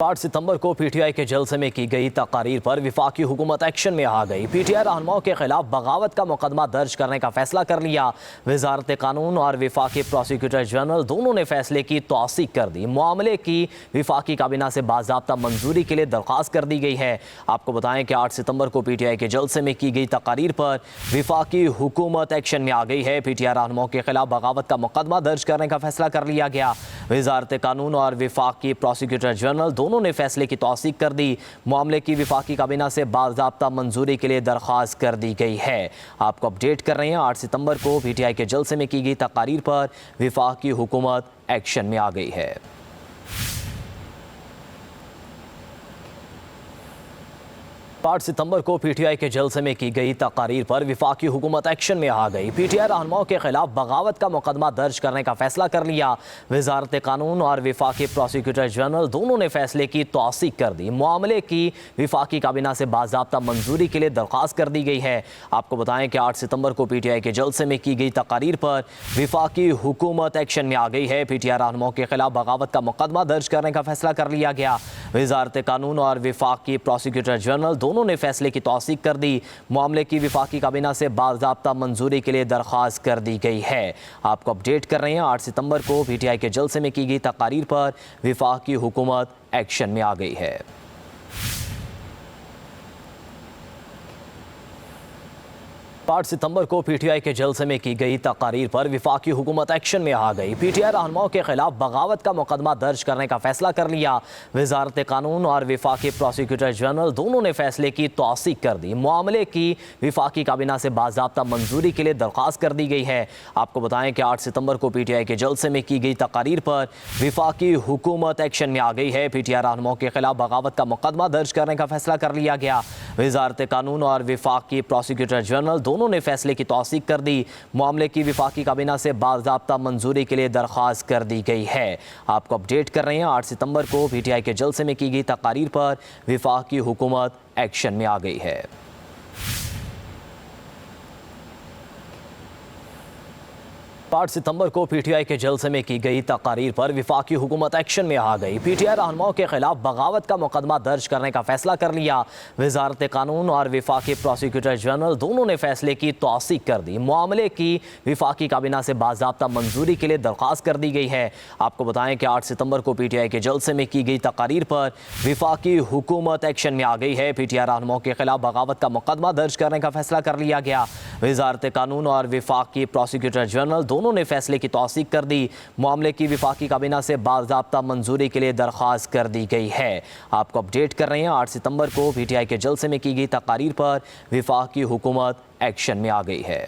8 सितंबर को पीटीआई के जलसे में की गई तकारीर पर विफाकी हुकूमत एक्शन में आ गई। पीटीआई रहनुमाओं के खिलाफ बगावत का मुकदमा दर्ज करने का फैसला कर लिया। वजारत कानून और विफाकी प्रोसिक्यूटर जनरल दोनों ने फैसले की तौसीक कर दी। मामले की विफाकी काबीना से बाज़ाब्ता मंजूरी के लिए दरख्वास्त कर दी गई है। आपको बताएं कि 8 सितंबर को पीटीआई के जलसे में की गई तकारीर पर विफाकी हुकूमत एक्शन में आ गई है। पीटीआई रहनुमाओं के खिलाफ बगावत का मुकदमा दर्ज करने का फैसला कर लिया गया। वजारत कानून और विफाकी प्रोसिक्यूटर जनरल दोनों ने फैसले की तौसीक कर दी। मामले की विफाकी काबीना से बाज़ाब्ता मंजूरी के लिए दरख्वास्त कर दी गई है। आपको अपडेट कर रहे हैं, 8 सितंबर को पीटीआई के जलसे में की गई तकारीर पर विफाकी हुकूमत एक्शन में आ गई है। 8 सितंबर को पीटीआई के जलसे में की गई तकारीर पर विफाकी हुकूमत एक्शन में आ गई। पीटीआई रहनुमाओं के खिलाफ बगावत का मुकदमा दर्ज करने का फैसला कर लिया। वजारत कानून और विफाकी प्रोसिक्यूटर जनरल दोनों ने फैसले की तौसीक कर दी। मामले की विफाकी काबीना से बाज़ाब्ता मंजूरी के लिए दरख्वास्त कर दी गई है। आपको बताएं कि 8 सितंबर को पीटीआई के जलसे में की गई तकारीर पर विफाकी हुकूमत एक्शन में आ गई है। पीटीआई रहनुमाओं के खिलाफ बगावत का मुकदमा दर्ज करने का फैसला कर लिया गया। वजारत कानून और विफाकी प्रोसिक्यूटर जनरल दोनों ने फैसले की तौसीक कर दी। मामले की विफाकी काबीना से बाज़ाब्ता मंजूरी के लिए दरख्वास्त कर दी गई है। आपको अपडेट कर रहे हैं, 8 सितंबर को पीटीआई के जलसे में की गई तकारीर पर विफाकी हुकूमत एक्शन में आ गई है। 8 सितंबर को पीटीआई के जलसे में की गई तकारीर पर विफाकी हुकूमत एक्शन में आ गई। पीटीआई रहनुमाओं के खिलाफ बगावत का मुकदमा दर्ज करने का फैसला कर लिया। वजारत कानून और विफाकी प्रोसिक्यूटर जनरल दोनों ने फैसले की तौसीक कर दी। मामले की विफाकी काबीना से बाज़ाब्ता मंजूरी के लिए दरख्वास्त कर दी गई है। आपको बताएं कि 8 सितंबर को पीटीआई के जलसे में की गई तकारीर पर विफाकी हुकूमत एक्शन में आ गई है। पीटीआई रहनुमाओं के खिलाफ बगावत का मुकदमा दर्ज करने का फैसला कर लिया गया। वजारत कानून और विफाकी प्रोसिक्यूटर जनरल दोनों ने फैसले की तौसीक कर दी। मामले की विफाकी काबीना से बाज़ाब्ता मंजूरी के लिए दरख्वास्त कर दी गई है। आपको अपडेट कर रहे हैं, 8 सितंबर को पीटीआई के जलसे में की गई तकारीर पर विफाकी हुकूमत एक्शन में आ गई है। 8 सितंबर को पीटीआई के जलसे में की गई तकारीर पर विफाकी हुकूमत एक्शन में आ गई। पीटीआई रहनुमाओं के खिलाफ बगावत का मुकदमा दर्ज करने का फैसला कर लिया। वजारत कानून और विफाकी प्रोसिक्यूटर जनरल दोनों ने फैसले की तौसीक कर दी। मामले की विफाकी काबीना से बाज़ाब्ता मंजूरी के लिए दरख्वास्त कर दी गई है। आपको बताएं कि 8 सितंबर को पीटीआई के जलसे में की गई तकारीर पर विफाकी हुकूमत एक्शन में आ गई है। पीटीआई रहनुमाओं के खिलाफ बगावत का मुकदमा दर्ज करने का फैसला कर लिया गया। वजारत कानून और विफाकी प्रोसिक्यूटर जनरल दोनों ने फैसले की तौसीक कर दी। मामले की विफाकी काबीना से बाज़ाब्ता मंजूरी के लिए दरख्वास्त कर दी गई है। आपको अपडेट कर रहे हैं, 8 सितंबर को पीटीआई के जलसे में की गई तकारीर पर विफाकी हुकूमत एक्शन में आ गई है।